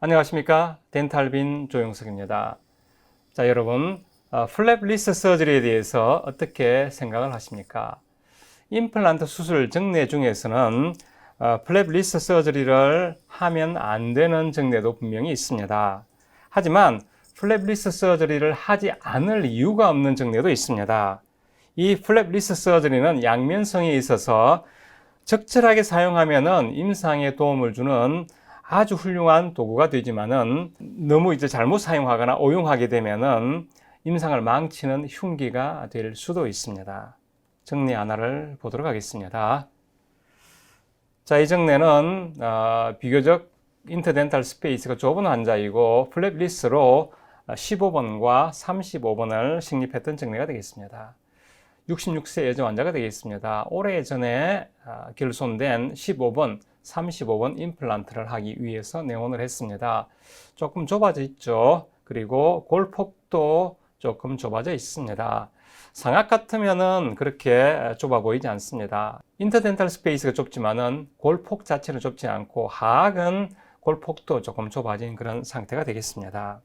안녕하십니까? 덴탈빈 조영석입니다. 자, 여러분, 플랩 리스 서저리에 대해서 어떻게 생각을 하십니까? 임플란트 수술 정례 중에서는 플랩 리스 서저리를 하면 안 되는 정례도 분명히 있습니다. 하지만 플랩 리스 서저리를 하지 않을 이유가 없는 정례도 있습니다. 이 플랩 리스 서저리는 양면성에 있어서 적절하게 사용하면은 임상에 도움을 주는 아주 훌륭한 도구가 되지만은 너무 잘못 사용하거나 오용하게 되면은 임상을 망치는 흉기가 될 수도 있습니다. 정리 하나를 보도록 하겠습니다. 자, 이 정례는 비교적 인터덴탈 스페이스가 좁은 환자이고 플랩 리스로 15번과 35번을 식립했던 정례가 되겠습니다. 66세 여자 환자가 되겠습니다. 오래전에 결손된 15번, 35번 임플란트를 하기 위해서 내원을 했습니다. 조금 좁아져 있죠. 그리고 골폭도 조금 좁아져 있습니다. 상악 같으면은 그렇게 좁아 보이지 않습니다. 인터덴탈 스페이스가 좁지만은 골폭 자체는 좁지 않고 하악은 골폭도 조금 좁아진 그런 상태가 되겠습니다.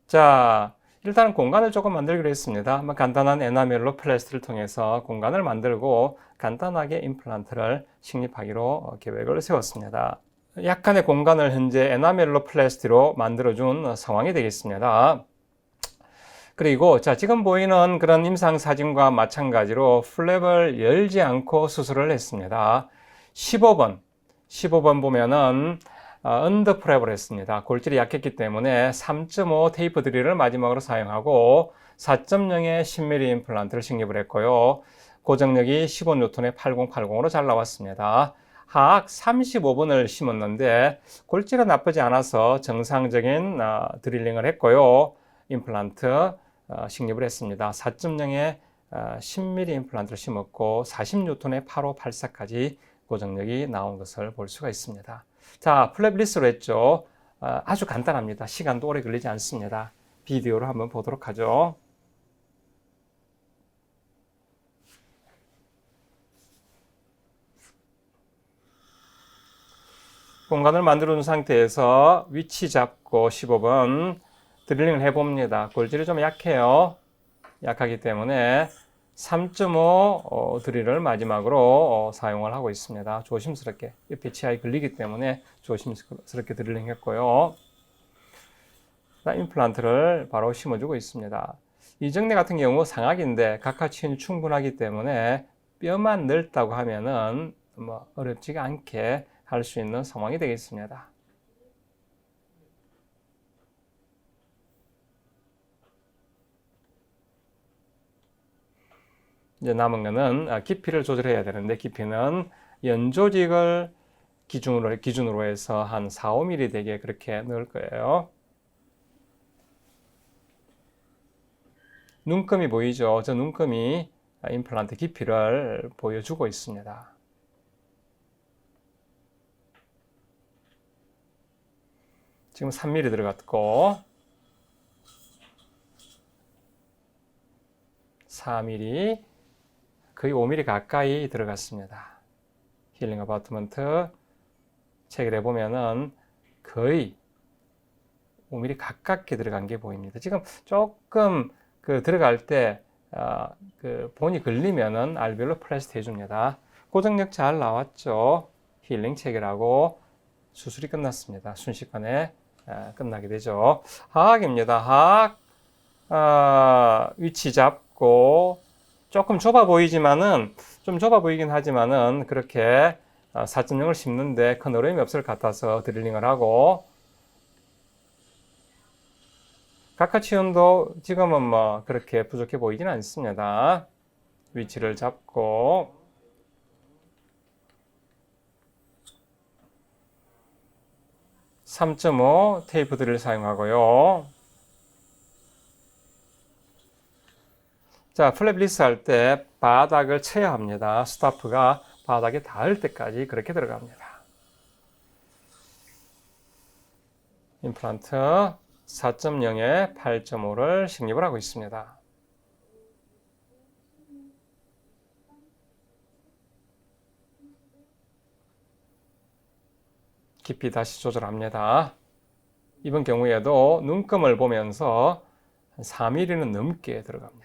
자, 일단 공간을 조금 만들기로 했습니다. 한번 간단한 에나멜로 플라스트를 통해서 공간을 만들고 간단하게 임플란트를 식립하기로 계획을 세웠습니다. 약간의 공간을 현재 에나멜로 플라스티로 만들어준 상황이 되겠습니다. 그리고 지금 보이는 그런 임상 사진과 마찬가지로 플랩을 열지 않고 수술을 했습니다. 15번 보면은 언더 프랩을 했습니다. 골질이 약했기 때문에 3.5 테이프 드릴을 마지막으로 사용하고 4.0의 10mm 임플란트를 식립을 했고요. 고정력이 15N의 8080으로 잘 나왔습니다. 하악 35번을 심었는데 골질은 나쁘지 않아서 정상적인 드릴링을 했고요. 임플란트 식립을 했습니다. 4.0의 10mm 임플란트를 심었고 40N의 8584까지 고정력이 나온 것을 볼 수가 있습니다. 자, 플랩 리스로 했죠. 아주 간단합니다. 시간도 오래 걸리지 않습니다. 비디오로 한번 보도록 하죠. 공간을 만들어 놓은 상태에서 위치 잡고 15번 드릴링을 해봅니다. 골질이 좀 약해요. 약하기 때문에 3.5 드릴을 마지막으로 사용을 하고 있습니다. 조심스럽게 옆에 치아에 걸리기 때문에 조심스럽게 드릴링 했고요. 임플란트를 바로 심어주고 있습니다. 이 정례 같은 경우 상악인데 각하치원이 충분하기 때문에 뼈만 넓다고 하면은 어렵지가 않게 할 수 있는 상황이 되겠습니다. 이제 남은 거는 깊이를 조절해야 되는데 깊이는 연조직을 기준으로 해서 한 4, 5mm 되게 그렇게 넣을 거예요. 눈금이 보이죠? 저 눈금이 임플란트 깊이를 보여주고 있습니다. 지금 3mm 들어갔고 4mm 거의 5mm 가까이 들어갔습니다. 힐링 어바트먼트 체크를 해보면은 거의 5mm 가깝게 들어간 게 보입니다. 지금 조금 들어갈 때 본이 걸리면은 알베올로 플라스트 해줍니다. 고정력 잘 나왔죠. 힐링 체결하고 수술이 끝났습니다. 순식간에 끝나게 되죠. 하악입니다. 하악 위치 잡고 조금 좁아 보이지만은 좀 좁아 보이긴 하지만은 그렇게 4.0을 심는데 큰 어려움이 없을 것 같아서 드릴링을 하고 각하치원도 지금은 그렇게 부족해 보이진 않습니다. 위치를 잡고 3.5 테이프 드릴 사용하고요. 자, 플랩 리스 할 때 바닥을 쳐야 합니다. 스타프가 바닥에 닿을 때까지 그렇게 들어갑니다. 임플란트 4.0에 8.5를 식립을 하고 있습니다. 깊이 다시 조절합니다. 이번 경우에도 눈금을 보면서 한 4mm는 넘게 들어갑니다.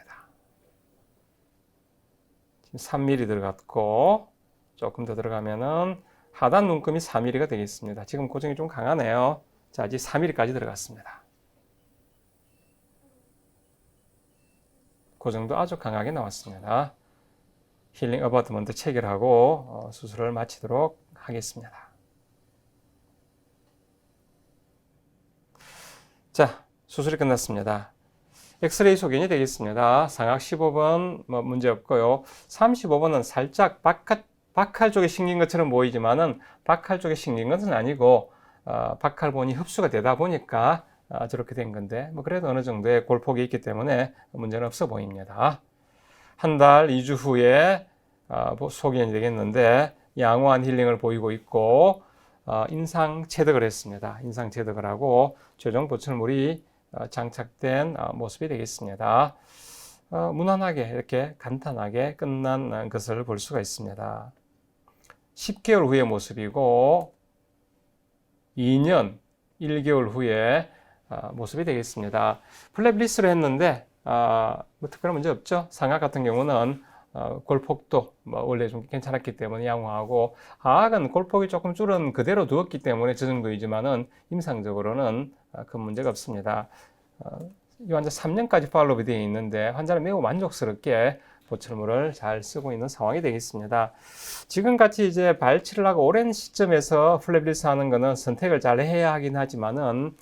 지금 3mm 들어갔고 조금 더 들어가면은 하단 눈금이 4mm가 되겠습니다. 지금 고정이 좀 강하네요. 자, 이제 4mm까지 들어갔습니다. 고정도 아주 강하게 나왔습니다. 힐링 어바트먼트 체결하고 수술을 마치도록 하겠습니다. 자, 수술이 끝났습니다. 엑스레이 소견이 되겠습니다. 상악 15번 문제 없고요. 35번은 살짝 박칼 쪽에 생긴 것처럼 보이지만은 박칼 쪽에 생긴 것은 아니고 박칼본이 흡수가 되다 보니까 저렇게 된 건데 그래도 어느 정도의 골폭이 있기 때문에 문제는 없어 보입니다. 한 달 2주 후에 소견이 되겠는데 양호한 힐링을 보이고 있고 인상 체득을 했습니다. 인상 체득을 하고 최종 보철물이 장착된 모습이 되겠습니다. 무난하게 이렇게 간단하게 끝난 것을 볼 수가 있습니다. 10개월 후의 모습이고 2년 1개월 후에 모습이 되겠습니다. 플랩 리스로 했는데 뭐 특별한 문제 없죠. 상악 같은 경우는 골폭도 원래 좀 괜찮았기 때문에 양호하고 하악은 골폭이 조금 줄은 그대로 두었기 때문에 저 정도이지만은 임상적으로는 큰 문제가 없습니다. 이 환자 3년까지 팔로우가 되어 있는데 환자는 매우 만족스럽게 보철물을 잘 쓰고 있는 상황이 되겠습니다. 지금같이 이제 발치를 하고 오랜 시점에서 플랩 리스 하는 거는 선택을 잘 해야 하긴 하지만은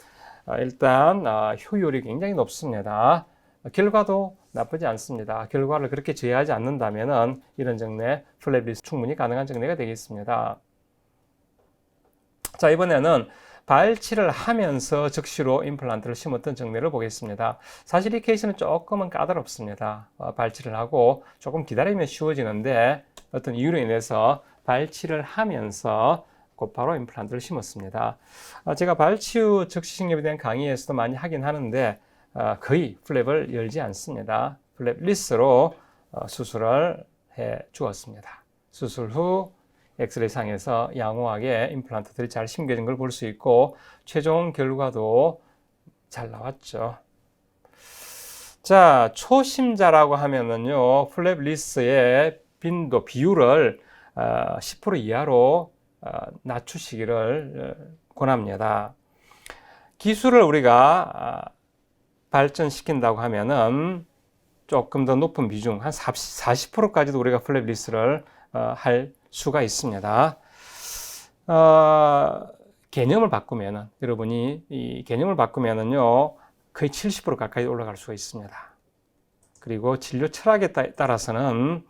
일단 효율이 굉장히 높습니다. 결과도 나쁘지 않습니다. 결과를 그렇게 제어하지 않는다면은 이런 정례 플랩 리스 충분히 가능한 정례가 되겠습니다. 자, 이번에는 발치를 하면서 즉시로 임플란트를 심었던 정례를 보겠습니다. 사실 이 케이스는 조금은 까다롭습니다. 발치를 하고 조금 기다리면 쉬워지는데 어떤 이유로 인해서 발치를 하면서 곧바로 임플란트를 심었습니다. 제가 발치 후 즉시 식립에 대한 강의에서도 많이 하긴 하는데 거의 플랩을 열지 않습니다. 플랩 리스로 수술을 해 주었습니다. 수술 후 엑스레이 상에서 양호하게 임플란트들이 잘 심겨진 걸 볼 수 있고 최종 결과도 잘 나왔죠. 자, 초심자라고 하면은요, 플랩 리스의 빈도 비율을 10% 이하로 낮추시기를 권합니다. 기술을 우리가 발전시킨다고 하면은 조금 더 높은 비중, 한 40%까지도 우리가 플랩 리스를 할 수가 있습니다. 개념을 바꾸면은, 여러분이 이 개념을 바꾸면은요, 거의 70% 가까이 올라갈 수가 있습니다. 그리고 진료 철학에 따라서는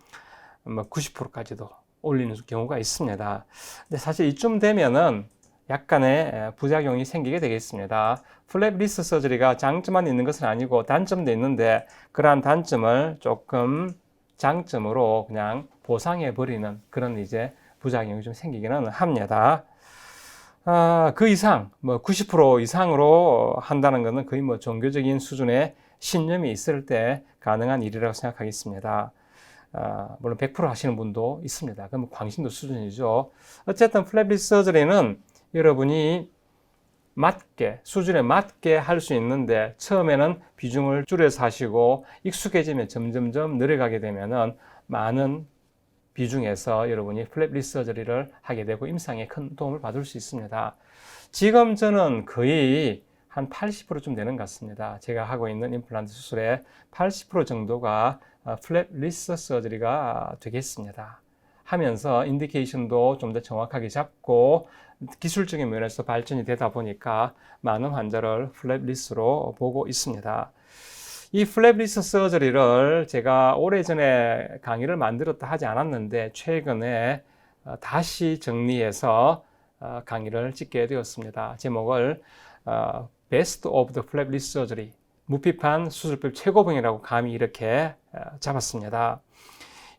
90%까지도 올리는 경우가 있습니다. 근데 사실 이쯤 되면은 약간의 부작용이 생기게 되겠습니다. 플랩 리스 서저리가 장점만 있는 것은 아니고 단점도 있는데 그러한 단점을 조금 장점으로 그냥 보상해 버리는 그런 이제 부작용이 좀 생기기는 합니다. 그 이상, 90% 이상으로 한다는 것은 거의 종교적인 수준의 신념이 있을 때 가능한 일이라고 생각하겠습니다. 물론 100% 하시는 분도 있습니다. 그럼 광신도 수준이죠. 어쨌든 플랩 리스 서저리는 여러분이 수준에 맞게 할 수 있는데 처음에는 비중을 줄여서 하시고 익숙해지면 점점점 늘어가게 되면은 많은 비중에서 여러분이 플랩 리스 서저리를 하게 되고 임상에 큰 도움을 받을 수 있습니다. 지금 저는 거의 한 80%쯤 되는 것 같습니다. 제가 하고 있는 임플란트 수술의 80% 정도가 플랩 리스 서저리가 되겠습니다. 하면서 인디케이션도 좀 더 정확하게 잡고 기술적인 면에서 발전이 되다 보니까 많은 환자를 플랩 리스로 보고 있습니다. 이 플랩 리스 서저리를 제가 오래전에 강의를 만들었다 하지 않았는데 최근에 다시 정리해서 강의를 찍게 되었습니다. 제목을 Best of the Flap List Surgery, 무피판 수술법 최고봉이라고 감히 이렇게 잡았습니다.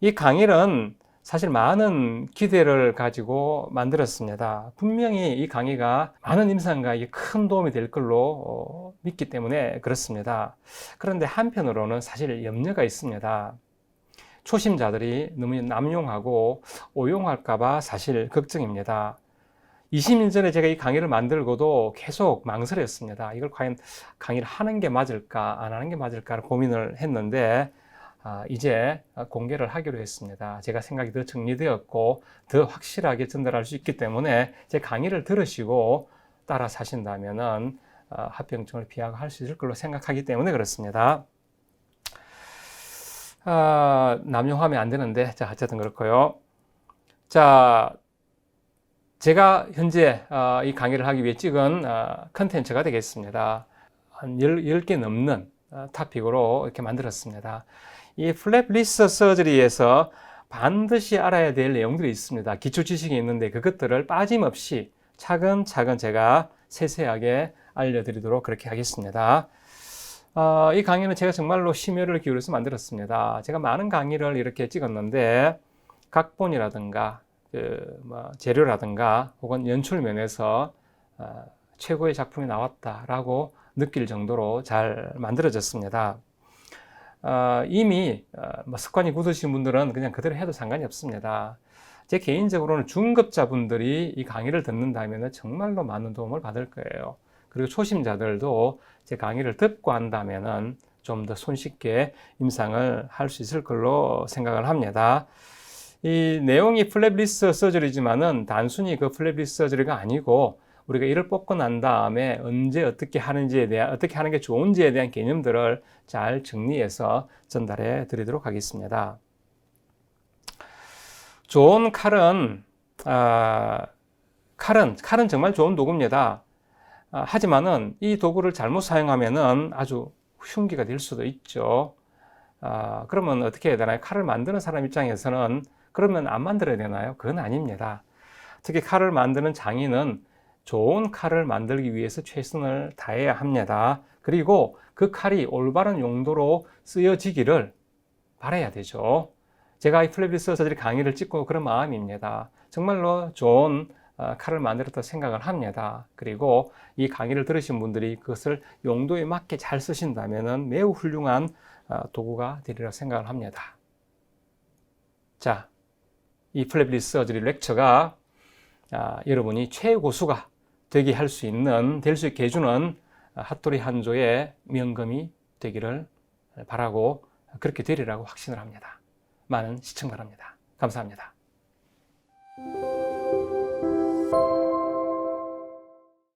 이 강의는 사실 많은 기대를 가지고 만들었습니다. 분명히 이 강의가 많은 임상가에게 큰 도움이 될 걸로 믿기 때문에 그렇습니다. 그런데 한편으로는 사실 염려가 있습니다. 초심자들이 너무 남용하고 오용할까 봐 사실 걱정입니다. 20년 전에 제가 이 강의를 만들고도 계속 망설였습니다. 이걸 과연 강의를 하는 게 맞을까, 안 하는 게 맞을까 고민을 했는데, 이제 공개를 하기로 했습니다. 제가 생각이 더 정리되었고, 더 확실하게 전달할 수 있기 때문에 제 강의를 들으시고 따라 사신다면은 합병증을 비하할 수 있을 걸로 생각하기 때문에 그렇습니다. 남용하면 안 되는데, 자, 어쨌든 그렇고요. 자, 제가 현재 이 강의를 하기 위해 찍은 컨텐츠가 되겠습니다. 한 10개 넘는 토픽으로 이렇게 만들었습니다. 이 플랩 리스 서저리에서 반드시 알아야 될 내용들이 있습니다. 기초 지식이 있는데 그것들을 빠짐없이 차근차근 제가 세세하게 알려드리도록 그렇게 하겠습니다. 이 강의는 제가 정말로 심혈을 기울여서 만들었습니다. 제가 많은 강의를 이렇게 찍었는데 각본이라든가 재료라든가 혹은 연출 면에서 최고의 작품이 나왔다라고 느낄 정도로 잘 만들어졌습니다. 이미 습관이 굳으신 분들은 그냥 그대로 해도 상관이 없습니다. 제 개인적으로는 중급자분들이 이 강의를 듣는다면 정말로 많은 도움을 받을 거예요. 그리고 초심자들도 제 강의를 듣고 한다면 좀 더 손쉽게 임상을 할 수 있을 걸로 생각을 합니다. 이 내용이 플랩 리스 서저리지만은 단순히 그 플랩 리스 서저리가 아니고 우리가 이를 뽑고 난 다음에 언제 어떻게 하는지에 대한, 어떻게 하는 게 좋은지에 대한 개념들을 잘 정리해서 전달해 드리도록 하겠습니다. 좋은 칼은 정말 좋은 도구입니다. 하지만은 이 도구를 잘못 사용하면은 아주 흉기가 될 수도 있죠. 그러면 어떻게 해야 되나요? 칼을 만드는 사람 입장에서는 그러면 안 만들어야 되나요? 그건 아닙니다. 특히 칼을 만드는 장인은 좋은 칼을 만들기 위해서 최선을 다해야 합니다. 그리고 그 칼이 올바른 용도로 쓰여지기를 바라야 되죠. 제가 이 플랩 리스 서저리 강의를 찍고 그런 마음입니다. 정말로 좋은 칼을 만들었다고 생각을 합니다. 그리고 이 강의를 들으신 분들이 그것을 용도에 맞게 잘 쓰신다면 매우 훌륭한 도구가 되리라 생각을 합니다. 자, 이 플랩 리스 서저리 렉처가 여러분이 최고수가 되게 할 수 있는, 될 수 있게 해주는 핫토리 한조의 명금이 되기를 바라고 그렇게 되리라고 확신을 합니다. 많은 시청 바랍니다. 감사합니다.